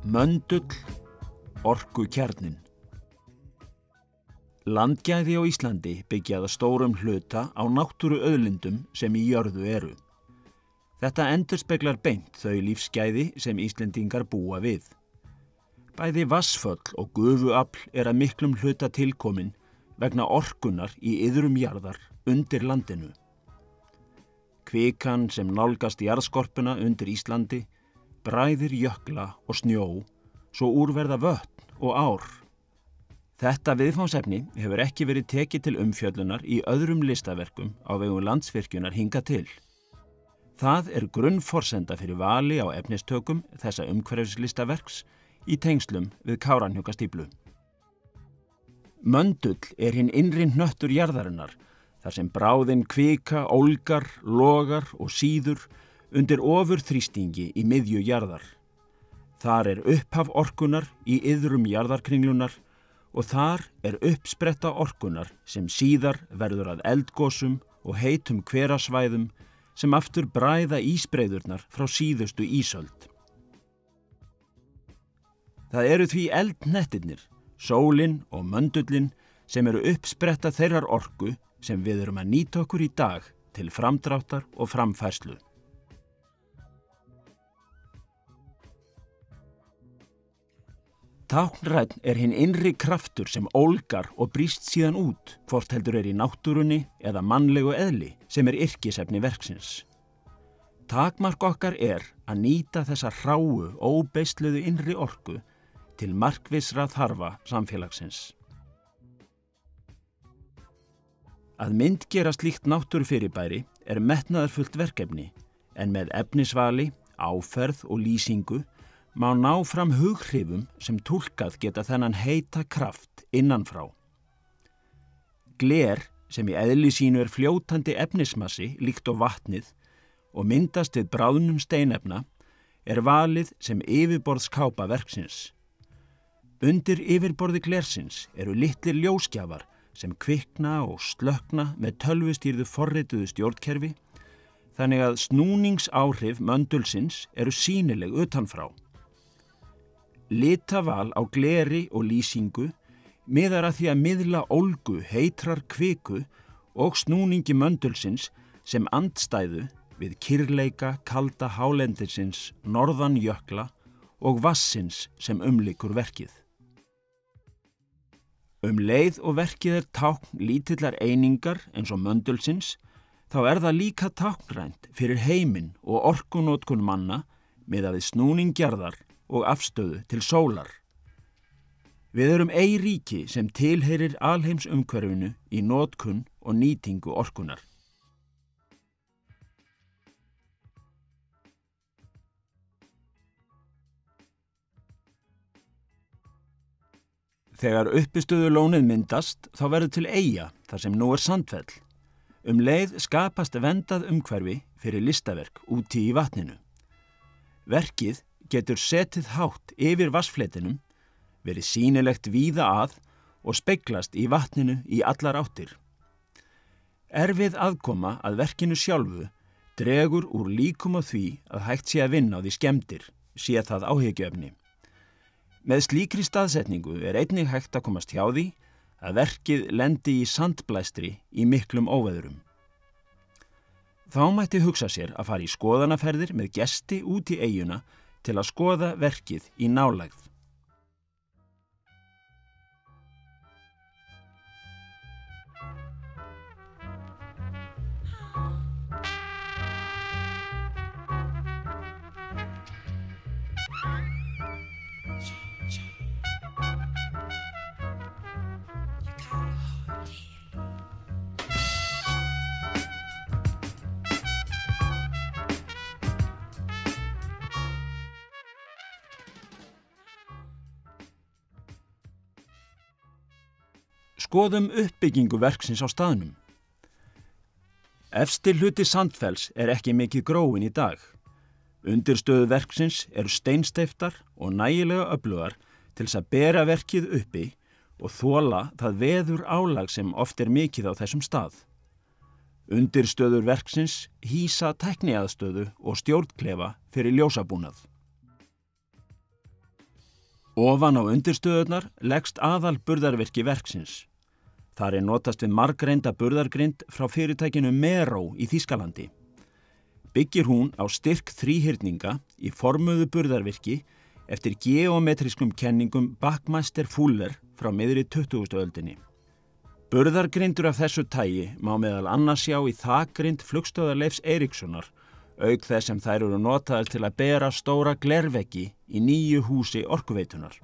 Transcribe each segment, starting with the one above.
Möndull, orkukjarninn. Landgæði á Íslandi byggja að stórum hluta á náttúruauðlindum sem í jörðu eru. Þetta endurspeglar beint þau lífsgæði sem Íslendingar búa við. Bæði vatnsföll og gufuafl að miklum hluta tilkomin vegna orkunnar í iðrum jarðar undir landinu. Kvikan sem nálgast jarðskorpuna undir Íslandi bræðir jökla og snjó, svo úr verða vötn og ár. Þetta viðfangsefni hefur ekki verið tekið til umfjöllunar í öðrum listaverkum á vegum Landsvirkjunar hingað til. Það grunnforsenda fyrir vali á efnistökum þessa umhverfislistaverks í tengslum við Kárahnjúkastíflu. Möndull hinn innri hnöttur jarðarinnar, þar sem bráðin kvika, ólgar, logar og síður undir ofurþrýstingi í miðju jarðar. Þar upphaf orkunar í iðrum jarðarkringlunar og þar uppspretta orkunar sem síðar verður að eldgosum og heitum hverasvæðum sem aftur bræða ísbreiðurnar frá síðustu ísöld. Það því eldhnettirnir, sólin og möndullin sem uppspretta þeirrar orku sem við að nýta okkur í dag til framdráttar og framfærslu. Táknrænn hinn innri kraftur sem ólgar og brýst síðan út, hvort heldur í náttúrunni eða mannlegu eðli sem yrkisefni verksins. Takmark okkar að nýta þessa hráu, óbeisluðu innri orku til markvissra þarfa samfélagsins. Að myndgera slíkt náttúrufyrirbæri metnaðarfullt verkefni, en með efnisvali, áferð og lýsingu má ná fram hughrifum sem túlkað geta þennan heita kraft innanfrá. Gler, sem í eðli sínu fljótandi efnismassi líkt og vatnið og myndast við bráðnum steinefna, valið sem yfirborðskápa verksins. Undir yfirborði glersins litlir ljósgjafar sem kvikna og slökkna með tölvustýrðu forrituðu stjórnkerfi, þannig að snúningsáhrif möndulsins sýnileg utanfrá. Litaval á gleri og lýsingu miðar að því að miðla ólgu heitrar kviku og snúningi möndulsins sem andstæðu við kyrrleika kalda hálendisins norðan jökla og vassins sem umlykur verkið. Leið og verkið tákn lítillar einingar eins og möndulsins, þá það líka táknrænt fyrir heiminn og orkunótkun manna miðað við snúning jarðar og afstöðu til sólar. Við eyríki sem tilheyrir alheimsumhverfinu í notkun og nýtingu orkunar. Þegar uppistöðulónið myndast, þá verður til eyja þar sem nú sandfell. Leið skapast verndað umhverfi fyrir listaverk úti í vatninu. Verkið getur setið hátt yfir vatnsfletinum, verið sýnilegt víða að og speglast í vatninu í allar áttir. Við aðkoma að verkinu sjálfu dregur úr líkum á því að hægt sé að vinna á því skemmdir, sé það áhyggjuefni. Með slíkri staðsetningu einnig hægt að komast hjá því að verkið lendi í sandblæstri í miklum óveðrum. Þá mætti hugsa sér að fara í skoðanaferðir með gesti út í eyjuna til að skoða verkið í nálægð. Skoðum uppbyggingu verksins á staðnum. Efsti hluti Sandfells ekki mikið gróinn í dag. Undirstöðu verksins steinsteyptar og nægilega öflugar til að bera verkið uppi og þola það veður álag sem oft mikið á þessum stað. Undirstöður verksins hýsa tækniaðstöðu og stjórnklefa fyrir ljósabúnað. Ofan á undirstöðurnar leggst aðal burðarvirki verksins. Þar notast við margreinda burðargrind frá fyrirtækinu Mero í Þýskalandi. Byggir hún á styrk þríhyrninga í formuðu burðarvirki eftir geometrískum kenningum Backmeister Fuller frá miðri 20. öldinni. Burðargrindur af þessu tagi má meðal annars sjá í þakgrind flugstöðvar Leifs Eiríkssonar, auk þess sem þær eru notaðar til að bera stóra glerveggi í nýju húsi Orkuveitunar.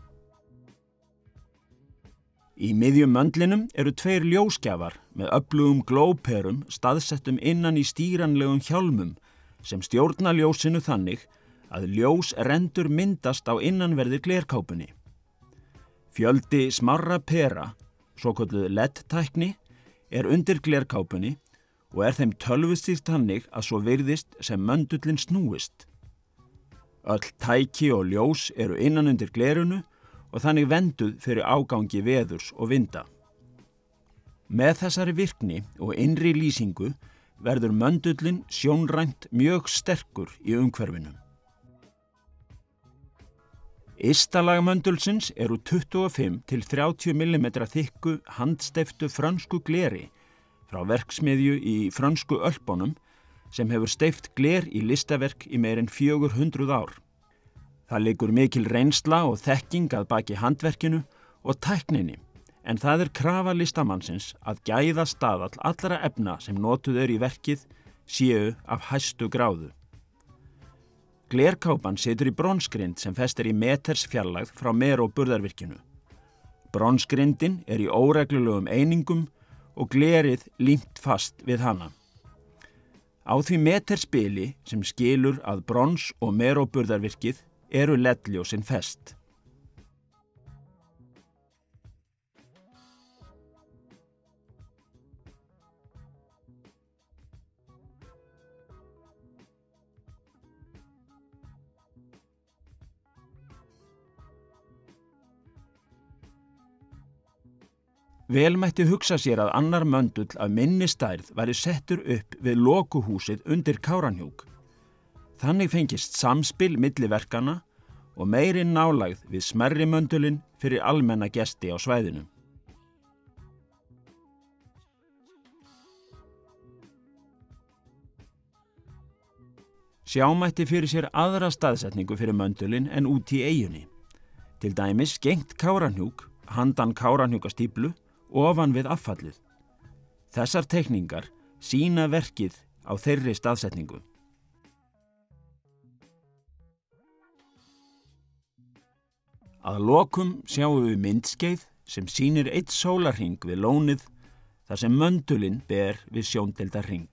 Í miðjum möndlinum eru 2 ljósgjafar með öflugum glóperum staðsettum innan í stýranlegum hjálmum sem stjórna ljósinu þannig að ljós rendur myndast á innanverðri glerkápunni. Fjöldi smárra pera, svokölluð LED-tækni, undir glerkápunni og þeim tölvustýrt þannig að svo virðist sem möndullinn snúist. Öll tæki og ljós eru innan undir glerunu og þannig venduð fyrir ágangi veðurs og vinda. Með þessari virkni og innri lýsingu verður möndullinn sjónrænt mjög sterkur í umhverfinu. Ysta lag möndulsins úr 25 til 30 mm þykku handsteyptu frönsku gleri frá verksmiðju í frönsku Ölpunum sem hefur steypt gler í listaverk í meir en 400 ár. Það liggur mikil reynsla og þekking að baki handverkinu og tækninni, en það krafa listamannsins að gæða staðall allra efna sem notuð í verkið séu af hæstu gráðu. Glerkápan situr í bronsgrind sem festir í meters fjarlægð frá Mero burðarvirkinu. Bronsgrindin í óreglulegum einingum og glerið límt fast við hana. Á því metersbili sem skilur að brons og Mero burðarvirkið eru LED-ljósin fest. Vel mætti hugsa sér að annar möndull af minni stærð væri settur upp við lokuhúsið undir Kárahnjúk. Þannig fengist samspil milli verkana og meiri nálægð við smærri möndulinn fyrir almenna gesti á svæðinu. Sjá mætti fyrir sér aðra staðsetningu fyrir möndulinn en út í eyjunni. Til dæmis gengt Kárahnjúk, handan Kárahnjúkastíflu, ofan við affallið. Þessar teikningar sýna verkið á þeirri staðsetningu. Að lokum sjáum við myndskeið sem sýnir 1 sólarhring við lónið þar sem möndulinn ber við sjóndeildarhring.